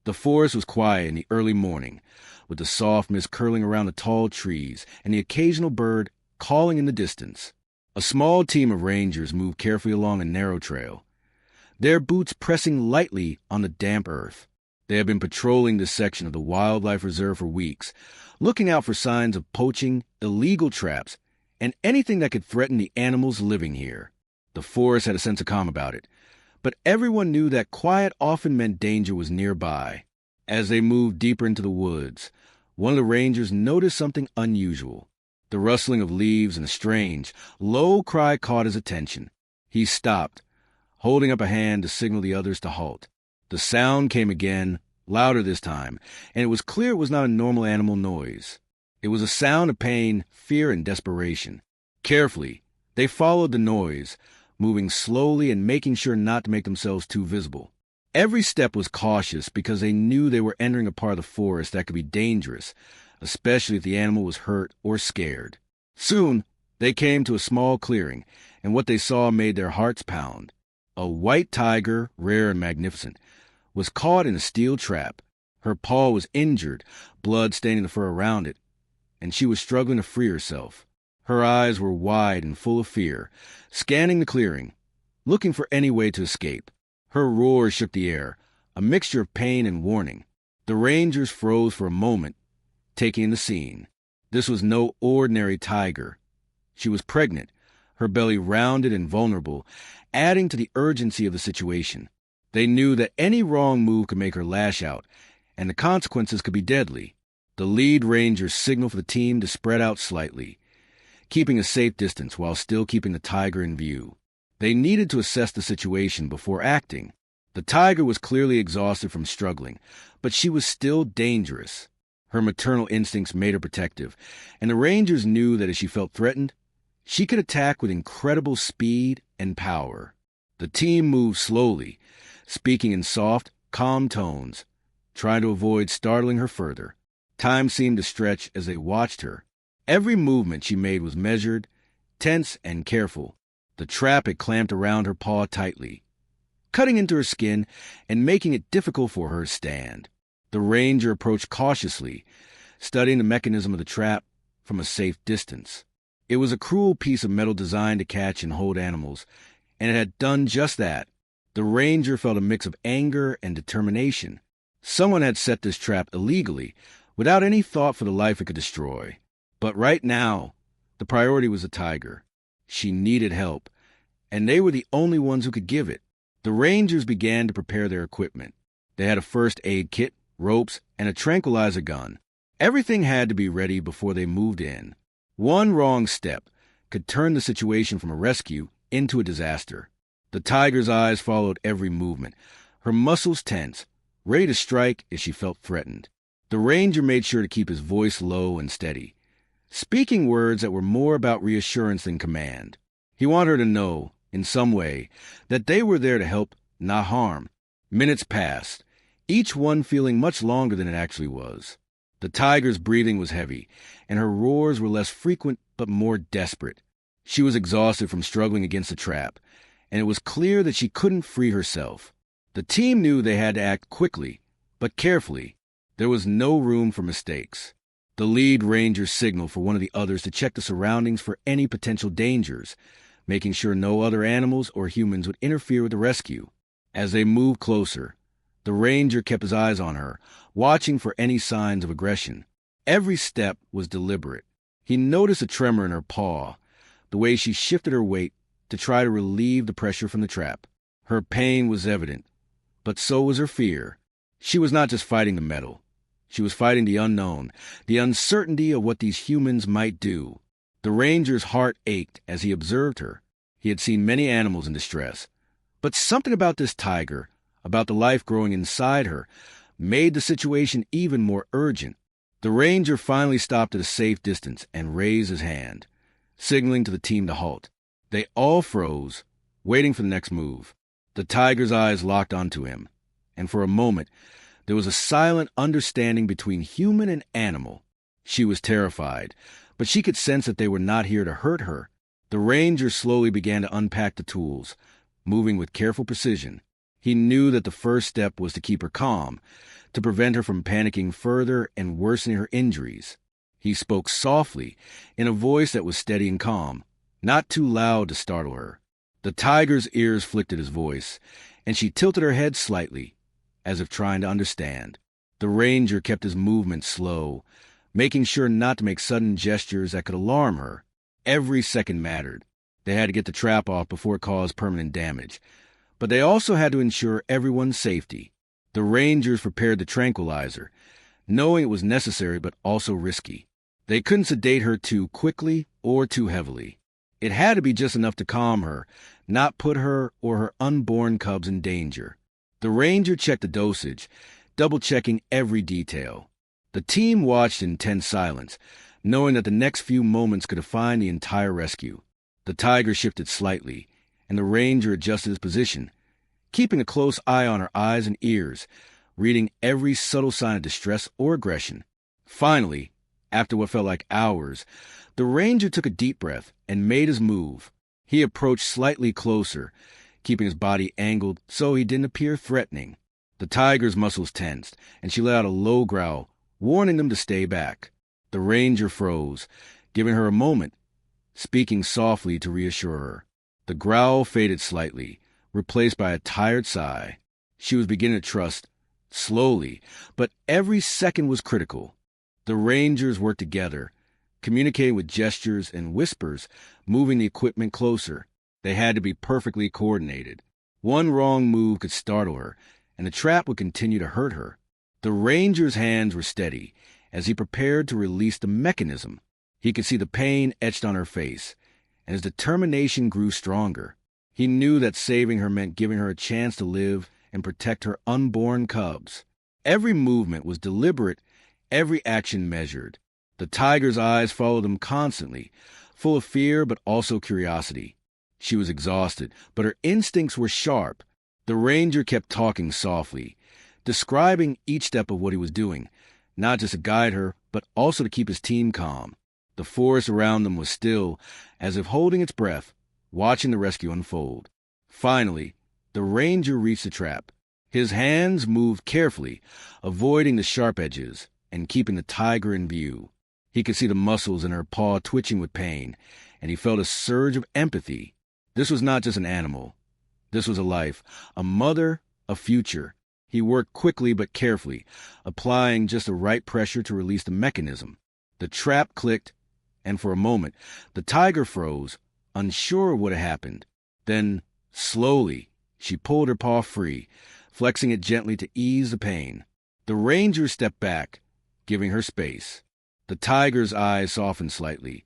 The forest was quiet in the early morning, with the soft mist curling around the tall trees and the occasional bird calling in the distance. A small team of rangers moved carefully along a narrow trail, their boots pressing lightly on the damp earth. They had been patrolling this section of the wildlife reserve for weeks, looking out for signs of poaching, illegal traps, and anything that could threaten the animals living here. The forest had a sense of calm about it, but everyone knew that quiet often meant danger was nearby. As they moved deeper into the woods, one of the rangers noticed something unusual. The rustling of leaves and a strange, low cry caught his attention. He stopped, holding up a hand to signal the others to halt. The sound came again, louder this time, and it was clear it was not a normal animal noise. It was a sound of pain, fear, and desperation. Carefully, they followed the noise, moving slowly and making sure not to make themselves too visible. Every step was cautious because they knew they were entering a part of the forest that could be dangerous, especially if the animal was hurt or scared. Soon, they came to a small clearing, and what they saw made their hearts pound. A white tiger, rare and magnificent, was caught in a steel trap. Her paw was injured, blood staining the fur around it, and she was struggling to free herself. Her eyes were wide and full of fear, scanning the clearing, looking for any way to escape. Her roar shook the air, a mixture of pain and warning. The rangers froze for a moment, taking in the scene. This was no ordinary tiger. She was pregnant, her belly rounded and vulnerable, adding to the urgency of the situation. They knew that any wrong move could make her lash out, and the consequences could be deadly. The lead ranger signaled for the team to spread out slightly, keeping a safe distance while still keeping the tiger in view. They needed to assess the situation before acting. The tiger was clearly exhausted from struggling, but she was still dangerous. Her maternal instincts made her protective, and the rangers knew that if she felt threatened, she could attack with incredible speed and power. The team moved slowly, speaking in soft, calm tones, trying to avoid startling her further. Time seemed to stretch as they watched her. Every movement she made was measured, tense, and careful. The trap had clamped around her paw tightly, cutting into her skin and making it difficult for her to stand. The ranger approached cautiously, studying the mechanism of the trap from a safe distance. It was a cruel piece of metal designed to catch and hold animals, and it had done just that. The ranger felt a mix of anger and determination. Someone had set this trap illegally, without any thought for the life it could destroy. But right now, the priority was the tiger. She needed help, and they were the only ones who could give it. The rangers began to prepare their equipment. They had a first aid kit, ropes, and a tranquilizer gun. Everything had to be ready before they moved in. One wrong step could turn the situation from a rescue into a disaster. The tiger's eyes followed every movement, her muscles tense, ready to strike if she felt threatened. The ranger made sure to keep his voice low and steady, speaking words that were more about reassurance than command. He wanted her to know, in some way, that they were there to help, not harm. Minutes passed, each one feeling much longer than it actually was. The tiger's breathing was heavy, and her roars were less frequent but more desperate. She was exhausted from struggling against the trap, and it was clear that she couldn't free herself. The team knew they had to act quickly, but carefully. There was no room for mistakes. The lead ranger signaled for one of the others to check the surroundings for any potential dangers, making sure no other animals or humans would interfere with the rescue. As they moved closer, the ranger kept his eyes on her, watching for any signs of aggression. Every step was deliberate. He noticed a tremor in her paw, the way she shifted her weight to try to relieve the pressure from the trap. Her pain was evident, but so was her fear. She was not just fighting the metal. She was fighting the unknown, the uncertainty of what these humans might do. The ranger's heart ached as he observed her. He had seen many animals in distress, but something about this tiger, about the life growing inside her, made the situation even more urgent. The ranger finally stopped at a safe distance and raised his hand, signaling to the team to halt. They all froze, waiting for the next move. The tiger's eyes locked onto him, and for a moment, there was a silent understanding between human and animal. She was terrified, but she could sense that they were not here to hurt her. The ranger slowly began to unpack the tools, moving with careful precision. He knew that the first step was to keep her calm, to prevent her from panicking further and worsening her injuries. He spoke softly, in a voice that was steady and calm, not too loud to startle her. The tiger's ears flicked at his voice, and she tilted her head slightly, as if trying to understand. The ranger kept his movements slow, making sure not to make sudden gestures that could alarm her. Every second mattered. They had to get the trap off before it caused permanent damage. But they also had to ensure everyone's safety. The rangers prepared the tranquilizer, knowing it was necessary but also risky. They couldn't sedate her too quickly or too heavily. It had to be just enough to calm her, not put her or her unborn cubs in danger. The ranger checked the dosage, double-checking every detail. The team watched in tense silence, knowing that the next few moments could define the entire rescue. The tiger shifted slightly, and the ranger adjusted his position, keeping a close eye on her eyes and ears, reading every subtle sign of distress or aggression. Finally, after what felt like hours, the ranger took a deep breath and made his move. He approached slightly closer, keeping his body angled so he didn't appear threatening. The tiger's muscles tensed, and she let out a low growl, warning them to stay back. The ranger froze, giving her a moment, speaking softly to reassure her. The growl faded slightly, replaced by a tired sigh. She was beginning to trust, slowly, but every second was critical. The rangers worked together, communicating with gestures and whispers, moving the equipment closer. They had to be perfectly coordinated. One wrong move could startle her, and the trap would continue to hurt her. The ranger's hands were steady as he prepared to release the mechanism. He could see the pain etched on her face, and his determination grew stronger. He knew that saving her meant giving her a chance to live and protect her unborn cubs. Every movement was deliberate, every action measured. The tiger's eyes followed him constantly, full of fear but also curiosity. She was exhausted, but her instincts were sharp. The ranger kept talking softly, describing each step of what he was doing, not just to guide her, but also to keep his team calm. The forest around them was still, as if holding its breath, watching the rescue unfold. Finally, the ranger reached the trap. His hands moved carefully, avoiding the sharp edges and keeping the tiger in view. He could see the muscles in her paw twitching with pain, and he felt a surge of empathy. This was not just an animal. This was a life, a mother, a future. He worked quickly but carefully, applying just the right pressure to release the mechanism. The trap clicked, and for a moment, the tiger froze, unsure of what had happened. Then, slowly, she pulled her paw free, flexing it gently to ease the pain. The ranger stepped back, giving her space. The tiger's eyes softened slightly,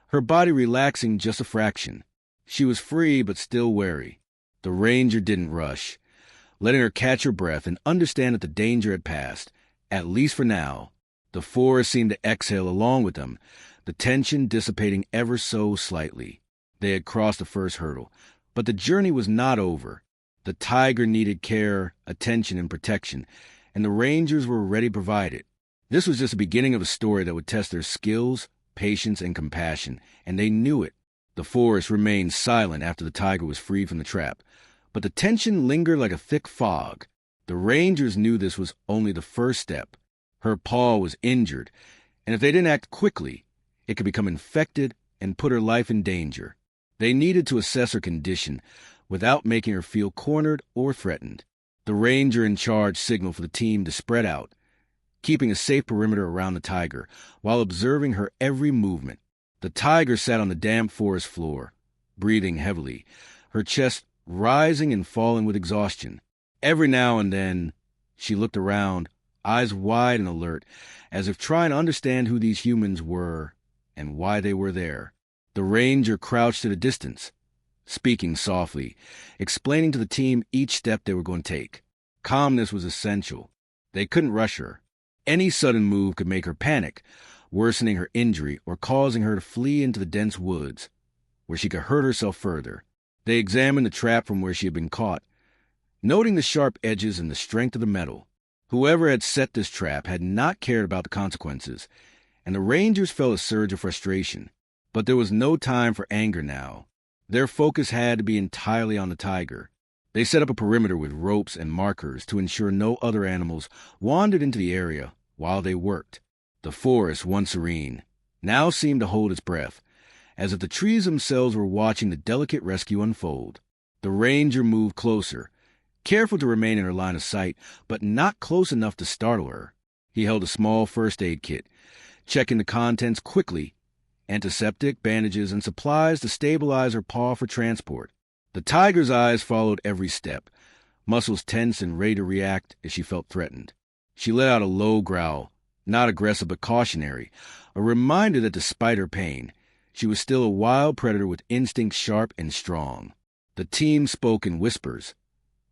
her body relaxing just a fraction. She was free but still wary. The ranger didn't rush, letting her catch her breath and understand that the danger had passed, at least for now. The forest seemed to exhale along with them, the tension dissipating ever so slightly. They had crossed the first hurdle, but the journey was not over. The tiger needed care, attention, and protection, and the rangers were ready to provide it. This was just the beginning of a story that would test their skills, patience, and compassion, and they knew it. The forest remained silent after the tiger was freed from the trap, but the tension lingered like a thick fog. The rangers knew this was only the first step. Her paw was injured, and if they didn't act quickly, it could become infected and put her life in danger. They needed to assess her condition without making her feel cornered or threatened. The ranger in charge signaled for the team to spread out, keeping a safe perimeter around the tiger while observing her every movement. The tiger sat on the damp forest floor, breathing heavily, her chest rising and falling with exhaustion. Every now and then, she looked around, eyes wide and alert, as if trying to understand who these humans were and why they were there. The ranger crouched at a distance, speaking softly, explaining to the team each step they were going to take. Calmness was essential. They couldn't rush her. Any sudden move could make her panic, worsening her injury or causing her to flee into the dense woods, where she could hurt herself further. They examined the trap from where she had been caught, noting the sharp edges and the strength of the metal. Whoever had set this trap had not cared about the consequences, and the rangers felt a surge of frustration. But there was no time for anger now. Their focus had to be entirely on the tiger. They set up a perimeter with ropes and markers to ensure no other animals wandered into the area while they worked. The forest, once serene, now seemed to hold its breath, as if the trees themselves were watching the delicate rescue unfold. The ranger moved closer, careful to remain in her line of sight, but not close enough to startle her. He held a small first aid kit, checking the contents quickly: antiseptic, bandages, and supplies to stabilize her paw for transport. The tiger's eyes followed every step, muscles tense and ready to react as she felt threatened. She let out a low growl, not aggressive but cautionary, a reminder that despite her pain, she was still a wild predator with instincts sharp and strong. The team spoke in whispers,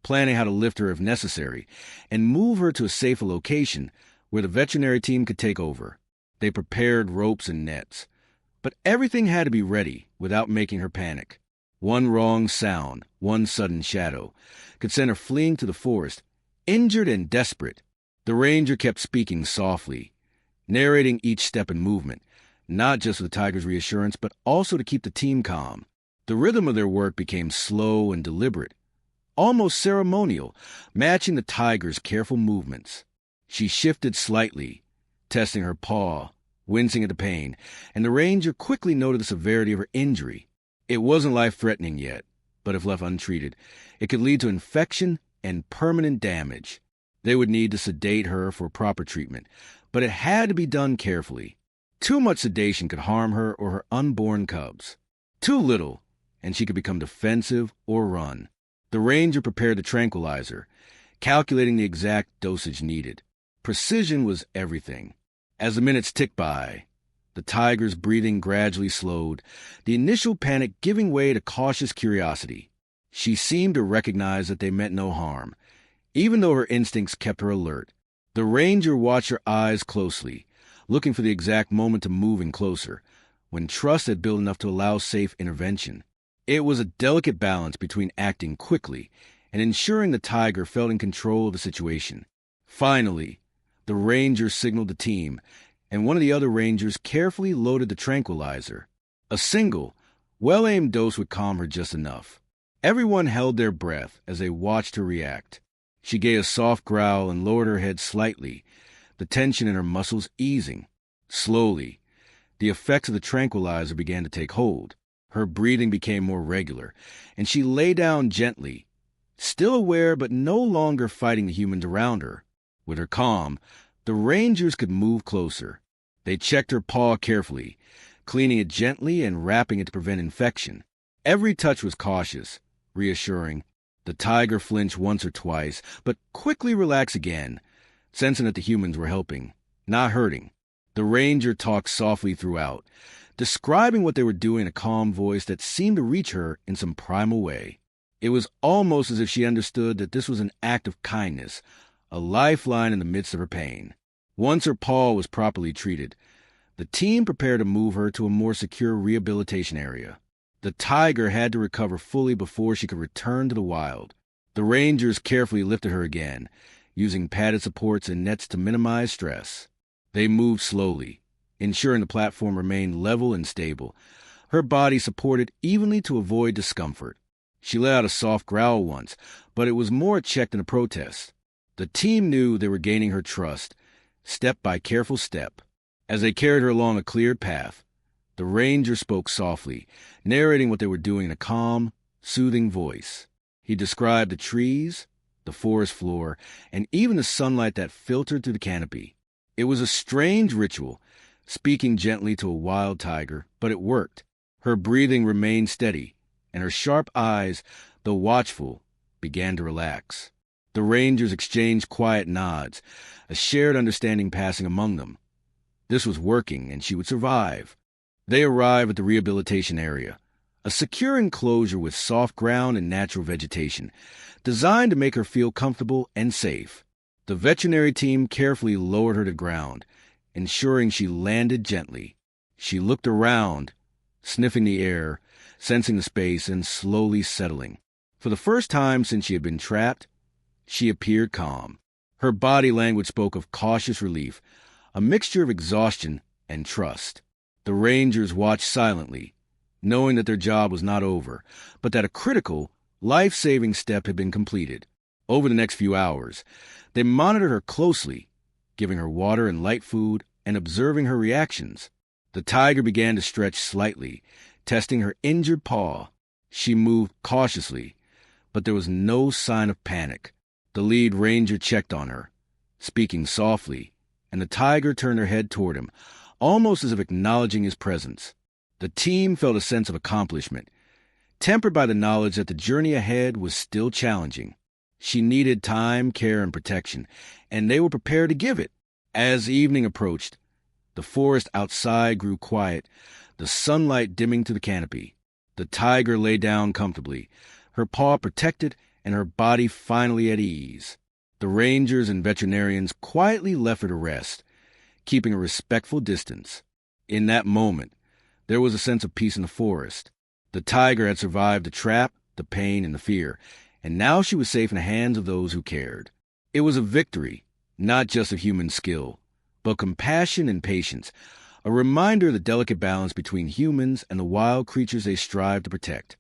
planning how to lift her if necessary and move her to a safer location where the veterinary team could take over. They prepared ropes and nets, but everything had to be ready without making her panic. One wrong sound, one sudden shadow, could send her fleeing to the forest, injured and desperate. The ranger kept speaking softly, narrating each step and movement, not just for the tiger's reassurance, but also to keep the team calm. The rhythm of their work became slow and deliberate, almost ceremonial, matching the tiger's careful movements. She shifted slightly, testing her paw, wincing at the pain, and the ranger quickly noted the severity of her injury. It wasn't life-threatening yet, but if left untreated, it could lead to infection and permanent damage. They would need to sedate her for proper treatment, but it had to be done carefully. Too much sedation could harm her or her unborn cubs. Too little, and she could become defensive or run. The ranger prepared the tranquilizer, calculating the exact dosage needed. Precision was everything. As the minutes ticked by, the tiger's breathing gradually slowed, the initial panic giving way to cautious curiosity. She seemed to recognize that they meant no harm, even though her instincts kept her alert. The ranger watched her eyes closely, looking for the exact moment to move in closer, when trust had built enough to allow safe intervention. It was a delicate balance between acting quickly and ensuring the tiger felt in control of the situation. Finally, the ranger signaled the team, and one of the other rangers carefully loaded the tranquilizer. A single, well-aimed dose would calm her just enough. Everyone held their breath as they watched her react. She gave a soft growl and lowered her head slightly, the tension in her muscles easing. Slowly, the effects of the tranquilizer began to take hold. Her breathing became more regular, and she lay down gently, still aware but no longer fighting the humans around her. With her calm, the rangers could move closer. They checked her paw carefully, cleaning it gently and wrapping it to prevent infection. Every touch was cautious, reassuring. The tiger flinched once or twice, but quickly relaxed again, sensing that the humans were helping, not hurting. The ranger talked softly throughout, describing what they were doing in a calm voice that seemed to reach her in some primal way. It was almost as if she understood that this was an act of kindness, a lifeline in the midst of her pain. Once her paw was properly treated, the team prepared to move her to a more secure rehabilitation area. The tiger had to recover fully before she could return to the wild. The rangers carefully lifted her again, using padded supports and nets to minimize stress. They moved slowly, ensuring the platform remained level and stable, her body supported evenly to avoid discomfort. She let out a soft growl once, but it was more a check than a protest. The team knew they were gaining her trust, step by careful step. As they carried her along a cleared path, the ranger spoke softly, narrating what they were doing in a calm, soothing voice. He described the trees, the forest floor, and even the sunlight that filtered through the canopy. It was a strange ritual, speaking gently to a wild tiger, but it worked. Her breathing remained steady, and her sharp eyes, though watchful, began to relax. The rangers exchanged quiet nods, a shared understanding passing among them. This was working, and she would survive. They arrived at the rehabilitation area, a secure enclosure with soft ground and natural vegetation, designed to make her feel comfortable and safe. The veterinary team carefully lowered her to the ground, ensuring she landed gently. She looked around, sniffing the air, sensing the space, and slowly settling. For the first time since she had been trapped, she appeared calm. Her body language spoke of cautious relief, a mixture of exhaustion and trust. The rangers watched silently, knowing that their job was not over, but that a critical, life-saving step had been completed. Over the next few hours, they monitored her closely, giving her water and light food and observing her reactions. The tiger began to stretch slightly, testing her injured paw. She moved cautiously, but there was no sign of panic. The lead ranger checked on her, speaking softly, and the tiger turned her head toward him, almost as if acknowledging his presence. The team felt a sense of accomplishment, tempered by the knowledge that the journey ahead was still challenging. She needed time, care, and protection, and they were prepared to give it. As evening approached, the forest outside grew quiet, the sunlight dimming to the canopy. The tiger lay down comfortably, her paw protected and her body finally at ease. The rangers and veterinarians quietly left her to rest, keeping a respectful distance. In that moment, there was a sense of peace in the forest. The tiger had survived the trap, the pain, and the fear, and now she was safe in the hands of those who cared. It was a victory, not just of human skill, but compassion and patience, a reminder of the delicate balance between humans and the wild creatures they strive to protect.